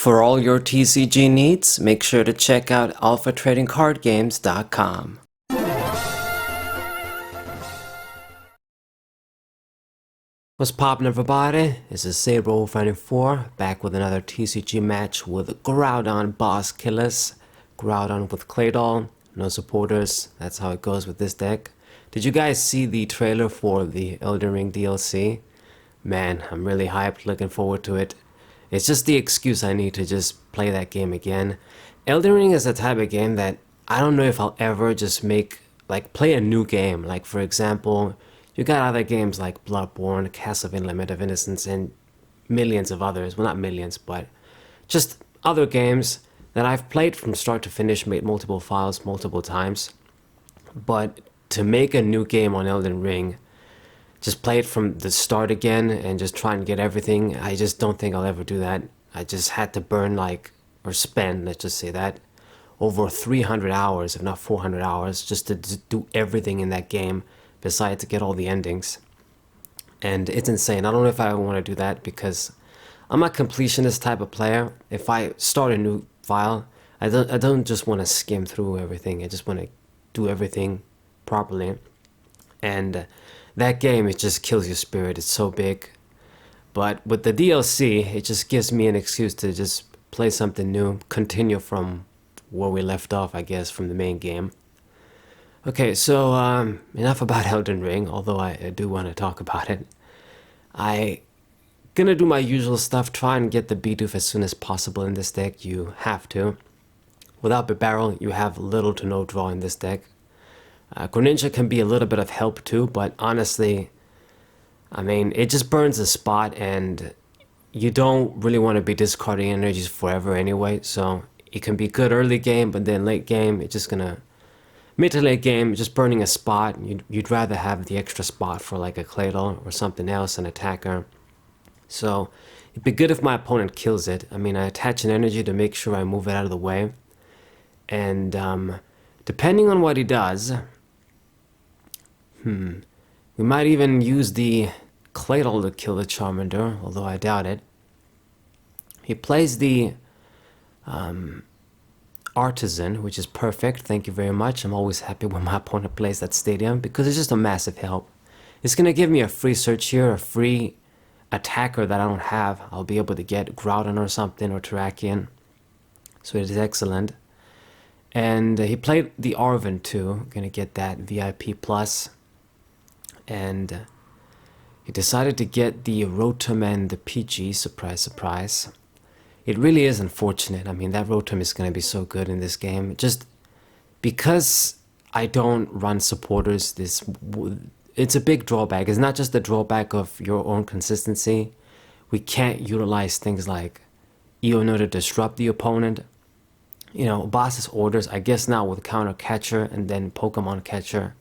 For all your TCG needs, make sure to check out alphatradingcardgames.com. What's poppin', everybody? This is Saber094 back with another TCG match with Groudon Boss Killers. Groudon with Claydol, no supporters. That's how it goes with this deck. Did you guys see the trailer for the Elden Ring DLC? Man, I'm really hyped, looking forward to it. It's just the excuse I need to just play that game again. Elden Ring is the type of game that I don't know if I'll ever just play a new game. Like, for example, you got other games like Bloodborne, Castlevania Lament of Innocence, and millions of others. Well, not millions, but just other games that I've played from start to finish, made multiple files multiple times. But to make a new game on Elden Ring, just play it from the start again and just try and get everything, I just don't think I'll ever do that. I just had to burn or spend, let's just say that, over 300 hours, if not 400 hours, just to do everything in that game, besides to get all the endings. And it's insane. I don't know if I want to do that because I'm a completionist type of player. If I start a new file, I don't just want to skim through everything. I just want to do everything properly. And that game, it just kills your spirit. It's so big. But with the DLC, it just gives me an excuse to just play something new, continue from where we left off, I guess, from the main game. Okay, so enough about Elden Ring, although I do want to talk about it. I gonna do my usual stuff, try and get the Bidoof as soon as possible in this deck. You have to. Without the barrel, you have little to no draw in this deck. Greninja can be a little bit of help too, but honestly, I mean, it just burns a spot and you don't really want to be discarding energies forever anyway, so it can be good early game, but then late game, it's just gonna... Mid to late game, just burning a spot, you'd rather have the extra spot for like a Claydol or something else, an attacker. So, it'd be good if my opponent kills it. I mean, I attach an energy to make sure I move it out of the way. And depending on what he does... We might even use the Claydol to kill the Charmander, although I doubt it. He plays the Artisan, which is perfect. Thank you very much. I'm always happy when my opponent plays that Stadium because it's just a massive help. It's going to give me a free search here, a free attacker that I don't have. I'll be able to get Groudon or something, or Terrakion. So it is excellent. And he played the Arven too. Going to get that VIP plus. And he decided to get the Rotom and the Pidgey, surprise, surprise. It really is unfortunate. I mean, that Rotom is going to be so good in this game. Just because I don't run supporters, it's a big drawback. It's not just the drawback of your own consistency. We can't utilize things like Iono to disrupt the opponent. You know, boss's orders, I guess now with counter catcher and then Pokemon catcher.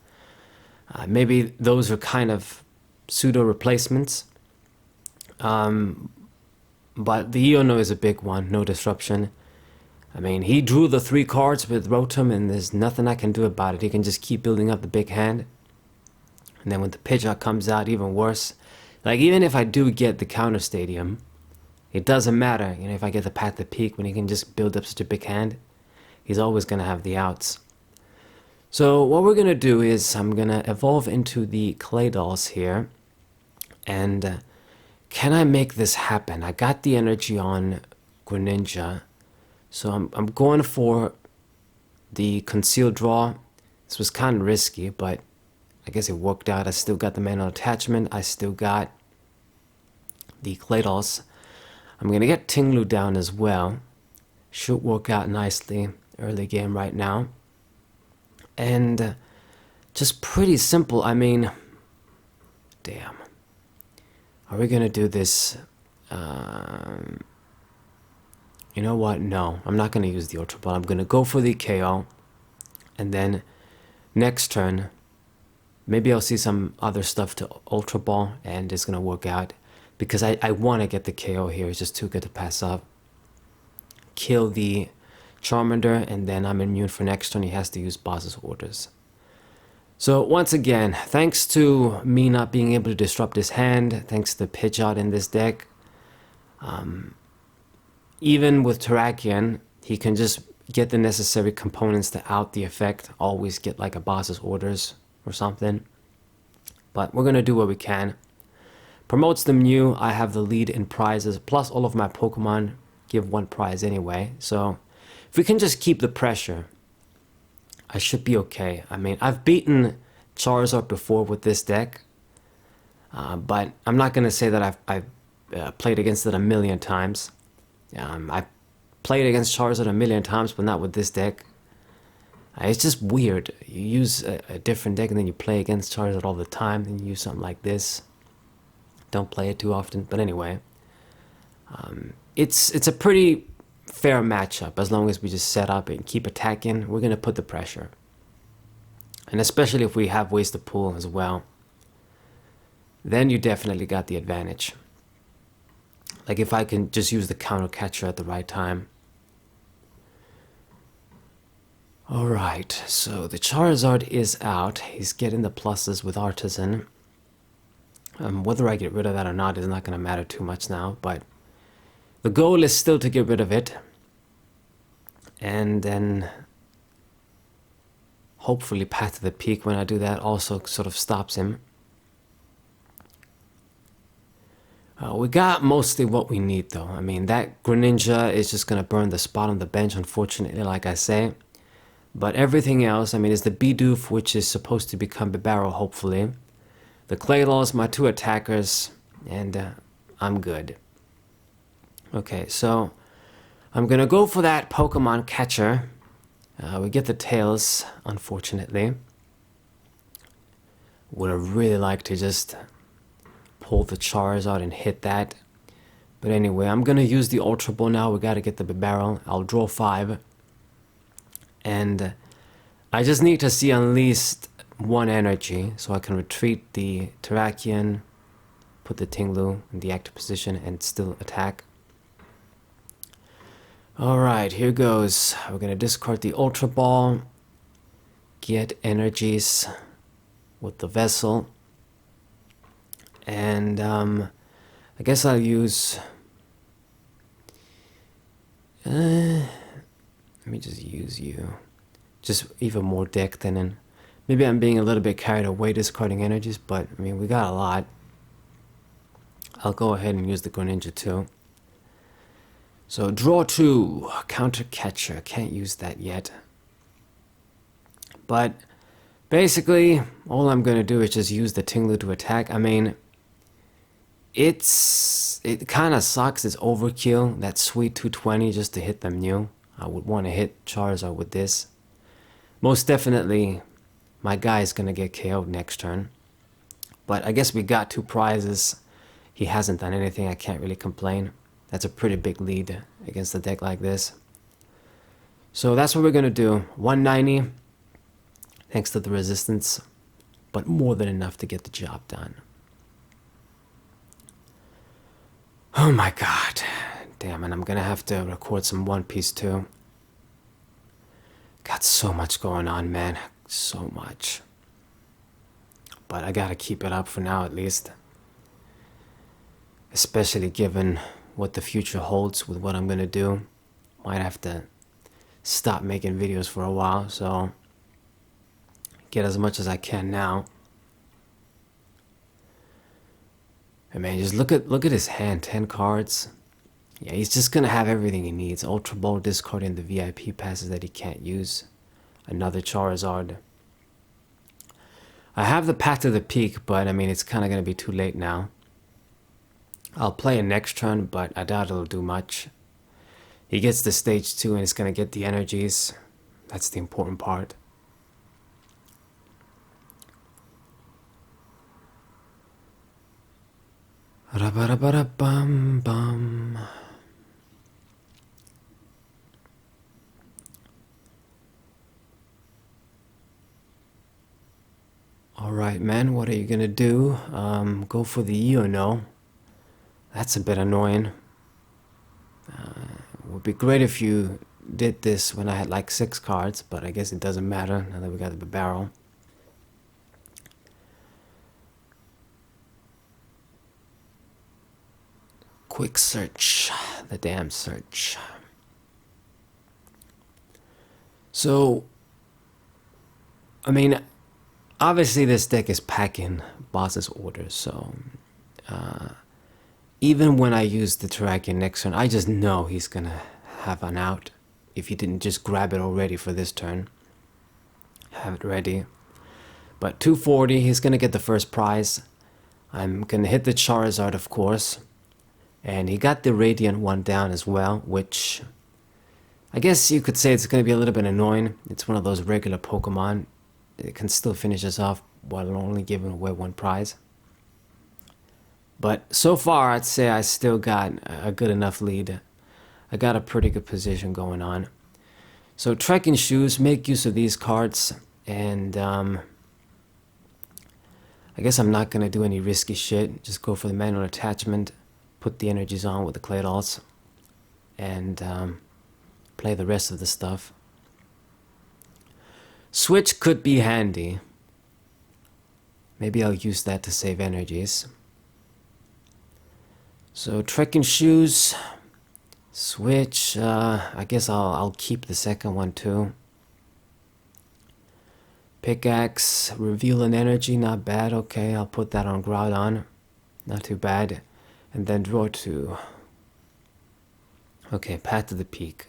Maybe those are kind of pseudo replacements. But the Iono is a big one, no disruption. I mean, he drew the 3 cards with Rotom and there's nothing I can do about it. He can just keep building up the big hand. And then when the Pidgeot comes out, even worse. Like, even if I do get the counter Stadium, it doesn't matter. You know, if I get the Path to Peak, when he can just build up such a big hand, he's always going to have the outs. So what we're going to do is I'm going to evolve into the Claydols here. And can I make this happen? I got the energy on Greninja. So I'm going for the concealed draw. This was kind of risky, but I guess it worked out. I still got the manual attachment. I still got the Claydols. I'm going to get Tinglu down as well. Should work out nicely early game right now. And just pretty simple. I mean, damn. Are we going to do this? You know what? No, I'm not going to use the Ultra Ball. I'm going to go for the KO. And then next turn, maybe I'll see some other stuff to Ultra Ball and it's going to work out. Because I want to get the KO here. It's just too good to pass up. Kill the Charmander and then I'm immune for next turn. He has to use boss's orders. So once again, thanks to me not being able to disrupt his hand, thanks to Pidgeot in this deck, even with Terrakion, he can just get the necessary components to out the effect, always get like a boss's orders or something. But we're gonna do what we can. Promotes them new, I have the lead in prizes, plus all of my Pokemon give one prize anyway. So if we can just keep the pressure, I should be okay. I mean, I've beaten Charizard before with this deck, but I'm not gonna say that I've played against it a million times. I played against Charizard a million times, but not with this deck. It's just weird. You use a different deck and then you play against Charizard all the time, then you use something like this. Don't play it too often, but anyway. It's a pretty fair matchup as long as we just set up and keep attacking. We're going to put the pressure. And especially if we have ways to pull as well. Then you definitely got the advantage. Like if I can just use the counter catcher at the right time. Alright, so the Charizard is out. He's getting the pluses with Artisan. Whether I get rid of that or not is not going to matter too much now, but the goal is still to get rid of it. And then hopefully Path to the Peak, when I do that, also sort of stops him. We got mostly what we need though. I mean, that Greninja is just going to burn the spot on the bench, unfortunately, like I say. But everything else, I mean, is the Bidoof, which is supposed to become Bibarel, hopefully. The Claydols, my two attackers, and I'm good. Okay, so I'm going to go for that Pokemon catcher. We get the tails, unfortunately. Would have really liked to just pull the Charizard and hit that. But anyway, I'm going to use the Ultra Ball now. We got to get the Bibarel. I'll draw 5. And I just need to see at least one energy so I can retreat the Terrakion, put the Tinglu in the active position, and still attack. Alright, here goes. We're going to discard the Ultra Ball, get energies with the Vessel, and I guess I'll use... let me just use you. Just even more deck than in... Maybe I'm being a little bit carried away discarding energies, but I mean, we got a lot. I'll go ahead and use the Greninja too. So draw 2, counter catcher. Can't use that yet. But basically, all I'm gonna do is just use the Tinglu to attack. I mean, it kind of sucks. It's overkill. That sweet 220 just to hit them new. I would want to hit Charizard with this. Most definitely, my guy is gonna get KO'd next turn. But I guess we got 2 prizes. He hasn't done anything. I can't really complain. That's a pretty big lead against a deck like this. So that's what we're gonna do. 190, thanks to the resistance, but more than enough to get the job done. Oh my god. Damn, and I'm gonna have to record some One Piece too. Got so much going on, man. So much. But I gotta keep it up for now at least. Especially given what the future holds with what I'm gonna do. Might have to stop making videos for a while, so get as much as I can now. And man, just look at his hand, 10 cards. Yeah, he's just gonna have everything he needs. Ultra Ball, discarding the VIP passes that he can't use. Another Charizard. I have the Path to the Peak, but I mean, it's kind of gonna be too late now. I'll play it next turn, but I doubt it'll do much. He gets the stage 2 and it's gonna get the energies. That's the important part. Ra-ba-ra-ba-ra-bum-bum. Alright, man, what are you gonna do? Go for the E or no? That's a bit annoying. It would be great if you did this when I had like 6 cards, but I guess it doesn't matter now that we got the barrel. Quick search. the damn search. So, I mean, obviously this deck is packing boss's orders, so even when I use the Terrakion next turn, I just know he's gonna have an out if he didn't just grab it already for this turn. Have it ready. But 240, he's gonna get the first prize. I'm gonna hit the Charizard, of course. And he got the Radiant one down as well, which I guess you could say it's gonna be a little bit annoying. It's one of those regular Pokemon. It can still finish us off while only giving away one prize. But so far, I'd say I still got a good enough lead. I got a pretty good position going on. So Trekking Shoes, make use of these cards. And I guess I'm not going to do any risky shit. Just go for the manual attachment. Put the energies on with the Claydols. And play the rest of the stuff. Switch could be handy. Maybe I'll use that to save energies. So Trekking Shoes, switch, I guess I'll keep the second one too. Pickaxe, reveal an energy, not bad, okay, I'll put that on Groudon, not too bad. And then draw 2. Okay, Path to the Peak.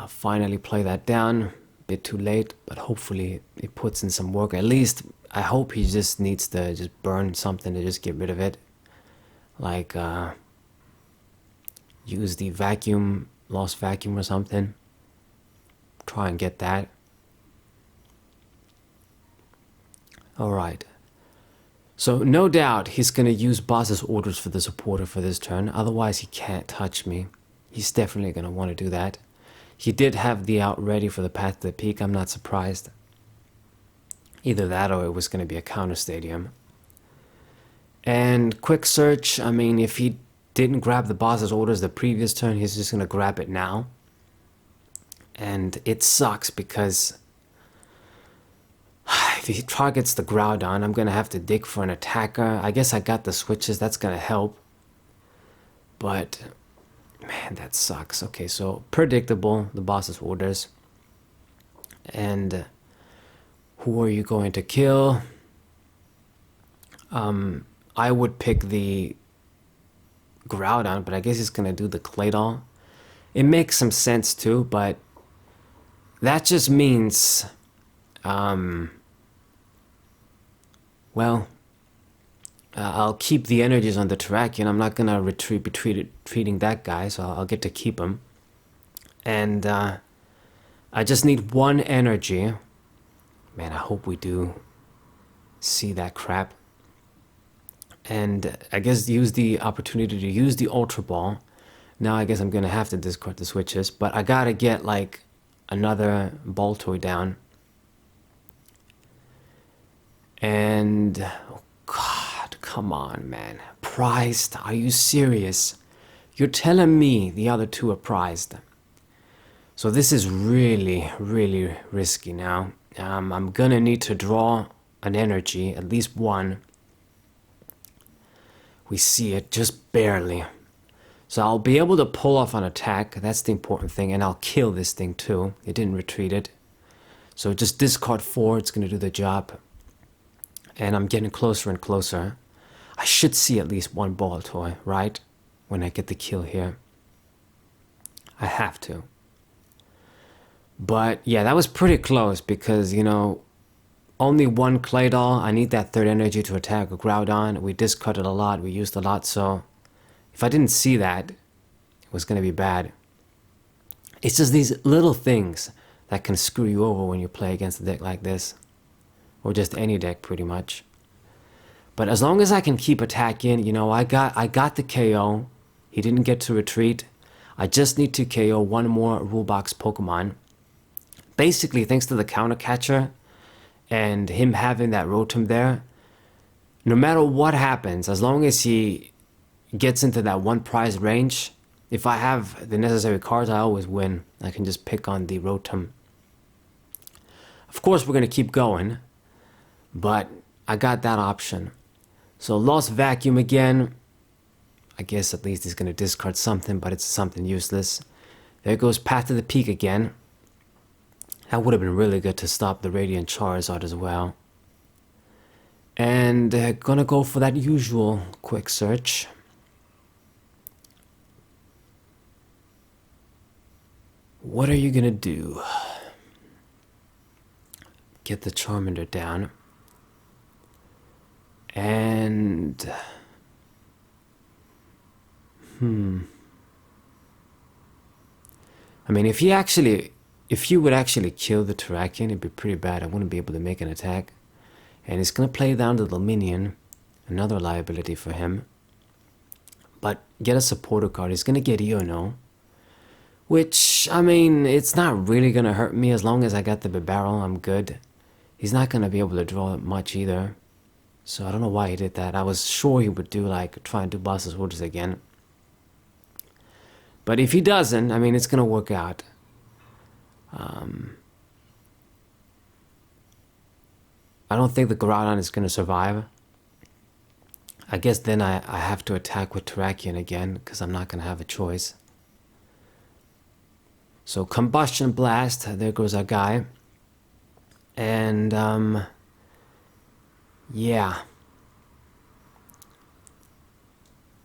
Finally play that down, bit too late, but hopefully it puts in some work. At least, I hope he just needs to just burn something to just get rid of it. Like, use the vacuum, lost vacuum or something. Try and get that. Alright. So, no doubt he's going to use boss's orders for the supporter for this turn. Otherwise, he can't touch me. He's definitely going to want to do that. He did have the out ready for the Path to the Peak. I'm not surprised. Either that or it was going to be a counter stadium. And quick search, I mean, if he didn't grab the boss's orders the previous turn, he's just going to grab it now. And it sucks because if he targets the Groudon, I'm going to have to dig for an attacker. I guess I got the switches, that's going to help. But, man, that sucks. Okay, so predictable, the boss's orders. And who are you going to kill? I would pick the Groudon, but I guess he's going to do the Claydol. It makes some sense too, but that just means, well, I'll keep the energies on the Terrakion. I'm not going to retreat treating that guy, so I'll get to keep him. And I just need one energy. Man, I hope we do see that crap. And I guess use the opportunity to use the Ultra Ball. Now I guess I'm going to have to discard the switches. But I got to get like another Baltoy down. And, oh God, come on, man. Prized? Are you serious? You're telling me the other two are prized. So this is really, really risky now. I'm going to need to draw an energy, at least one. We see it just barely. So I'll be able to pull off an attack. That's the important thing. And I'll kill this thing too. It didn't retreat it. So just discard 4. It's going to do the job. And I'm getting closer and closer. I should see at least one Baltoy, right? When I get the kill here. I have to. But yeah, that was pretty close because, you know, only one Claydol. I need that third energy to attack a Groudon. We discarded a lot. We used a lot. So if I didn't see that, it was going to be bad. It's just these little things that can screw you over when you play against a deck like this. Or just any deck, pretty much. But as long as I can keep attacking, you know, I got the KO. He didn't get to retreat. I just need to KO one more rule box Pokemon. Basically, thanks to the counter catcher and him having that Rotom there, no matter what happens, as long as he gets into that one prize range, if I have the necessary cards, I always win. I can just pick on the Rotom. Of course, we're going to keep going, but I got that option. So lost vacuum again. I guess at least he's going to discard something, but it's something useless. There goes Path to the Peak again. That would have been really good to stop the Radiant Charizard as well. And gonna go for that usual quick search. What are you gonna do? Get the Charmander down. And... I mean, if you would actually kill the Terrakion, it'd be pretty bad. I wouldn't be able to make an attack. And he's going to play down to the Minion. Another liability for him. But get a supporter card. He's going to get Iono. Which, I mean, it's not really going to hurt me. As long as I got the Bibarel, I'm good. He's not going to be able to draw much either. So I don't know why he did that. I was sure he would do, like, try and do Boss's Orders again. But if he doesn't, I mean, it's going to work out. I don't think the Groudon is going to survive. I guess then I have to attack with Terrakion again, because I'm not going to have a choice. So Combustion Blast, there goes our guy. And, yeah.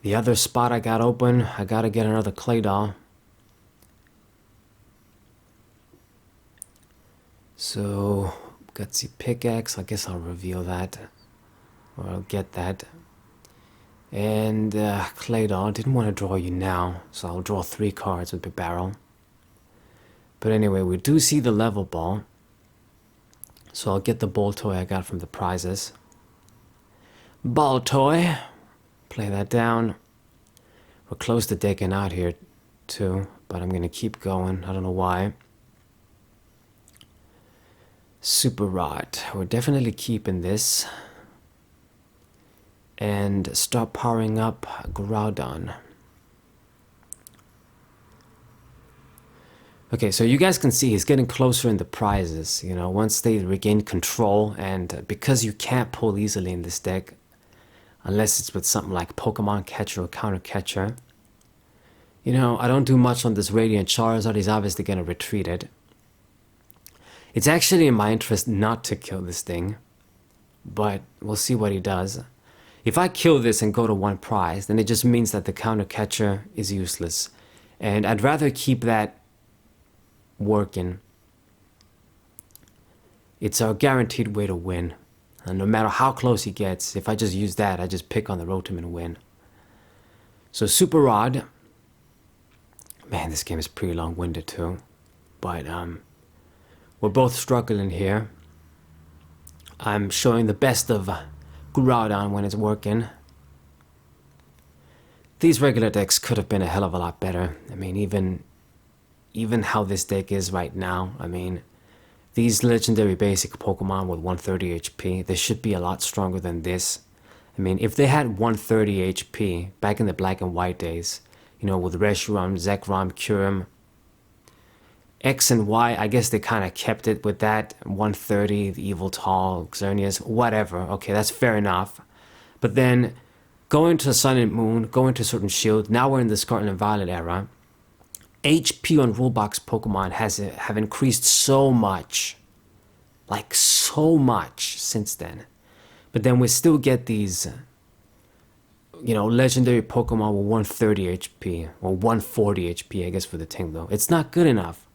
The other spot I got open, I gotta get another Claydol. So, Gutsy Pickaxe, I guess I'll reveal that. Or I'll get that. And Claydol, didn't want to draw you now, so I'll draw 3 cards with Bibarel. But anyway, we do see the level ball. So I'll get the ball toy I got from the prizes. Ball toy. Play that down. We're close to decking out here too, but I'm going to keep going. I don't know why. Super Rod. We're definitely keeping this. And start powering up Groudon. Okay, so you guys can see he's getting closer in the prizes, you know, once they regain control, and because you can't pull easily in this deck, unless it's with something like Pokemon Catcher or Counter Catcher. You know, I don't do much on this Radiant Charizard, he's obviously going to retreat it. It's actually in my interest not to kill this thing, but we'll see what he does. If I kill this and go to 1 prize, then it just means that the Counter Catcher is useless. And I'd rather keep that working. It's our guaranteed way to win. And no matter how close he gets, if I just use that, I just pick on the Rotom and win. So Super Rod. Man, this game is pretty long-winded too. But we're both struggling here. I'm showing the best of Groudon when it's working. These regular decks could have been a hell of a lot better. I mean, even how this deck is right now, I mean, these legendary basic Pokemon with 130 HP, they should be a lot stronger than this. I mean, if they had 130 HP back in the black and white days, you know, with Reshiram, Zekrom, Kyurem, X and Y, I guess they kind of kept it with that 130, the Yveltal, Xerneas, whatever. Okay, that's fair enough. But then, going to Sun and Moon, going to Sword and Shield, now we're in the Scarlet and Violet era. HP on Rulebox Pokemon have increased so much. Like, so much since then. But then we still get these, you know, legendary Pokemon with 130 HP. Or 140 HP, I guess, for the thing, though. It's not good enough.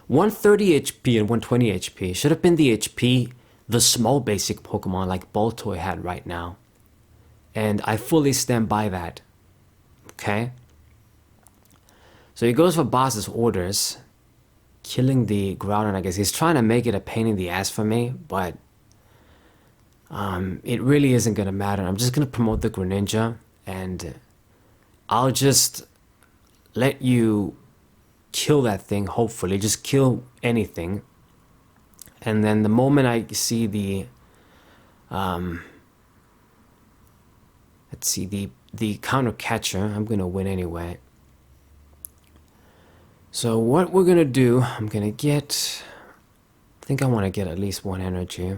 130 HP and 120 HP should have been the HP the small basic Pokemon like Baltoy had right now. And I fully stand by that. Okay? So he goes for Boss's Orders, killing the Groudon, I guess. He's trying to make it a pain in the ass for me, but it really isn't going to matter. I'm just going to promote the Greninja, and I'll just let you kill that thing, hopefully. Just kill anything. And then the moment I see the... let's see, the Counter Catcher, I'm going to win anyway. So what we're going to do, I'm going to get... I think I want to get at least 1 energy.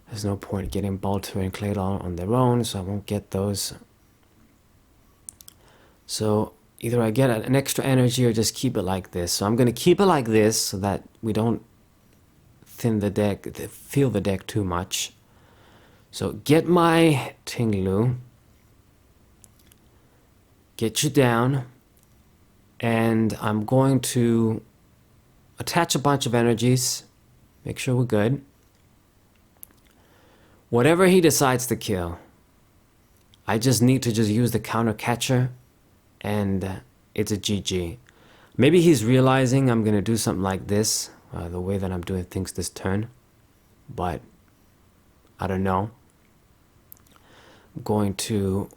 There's no point getting Baltoy and Claydol on their own, so I won't get those. So either I get an extra energy or just keep it like this. So I'm going to keep it like this so that we don't thin the deck, feel the deck too much. So get my Tinglu, get you down, and I'm going to attach a bunch of energies, make sure we're good. Whatever he decides to kill, I just need to just use the counter catcher and it's a GG. Maybe he's realizing I'm gonna do something like this, the way that I'm doing things this turn, but I don't know. I'm going to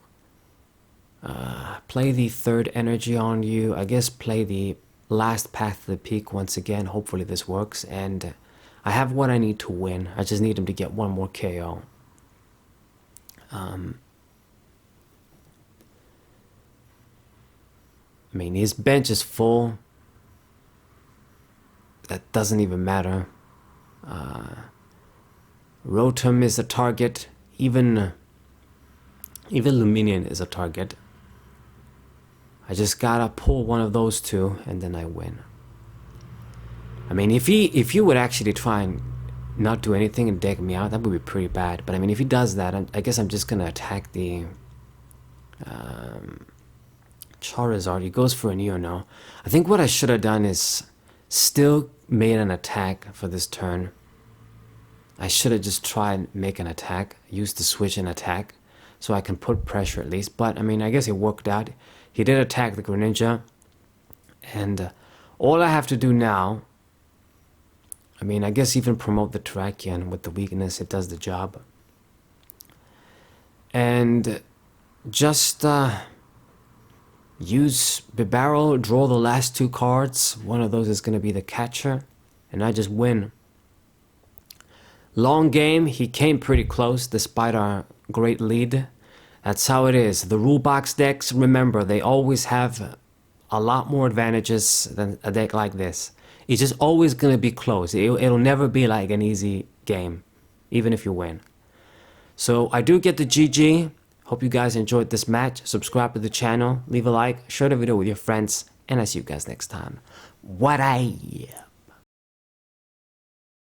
play the third energy on you. I guess play the last path to the peak once again. Hopefully this works, and I have what I need to win. I just need him to get one more KO. I mean, his bench is full. That doesn't even matter. Rotom is a target. Even Luminion is a target. I just gotta pull one of those two, and then I win. I mean, if he would actually try and not do anything and deck me out, that would be pretty bad. But I mean, if he does that, I guess I'm just gonna attack the Charizard. He goes for a Neo. I think what I should have done is still made an attack for this turn. I should have just tried and make an attack, use the switch and attack, so I can put pressure at least. But I mean, I guess it worked out. He did attack the Greninja, and all I have to do now, I mean, I guess even promote the Terrakion with the weakness, it does the job. And just use Bibarel, draw the last two cards. One of those is going to be the catcher, and I just win. Long game, he came pretty close despite our great lead. That's how it is. The rule box decks, remember, they always have a lot more advantages than a deck like this. It's just always going to be close. It'll never be like an easy game, even if you win. So I do get the GG. Hope you guys enjoyed this match. Subscribe to the channel, leave a like, share the video with your friends, and I see you guys next time. What I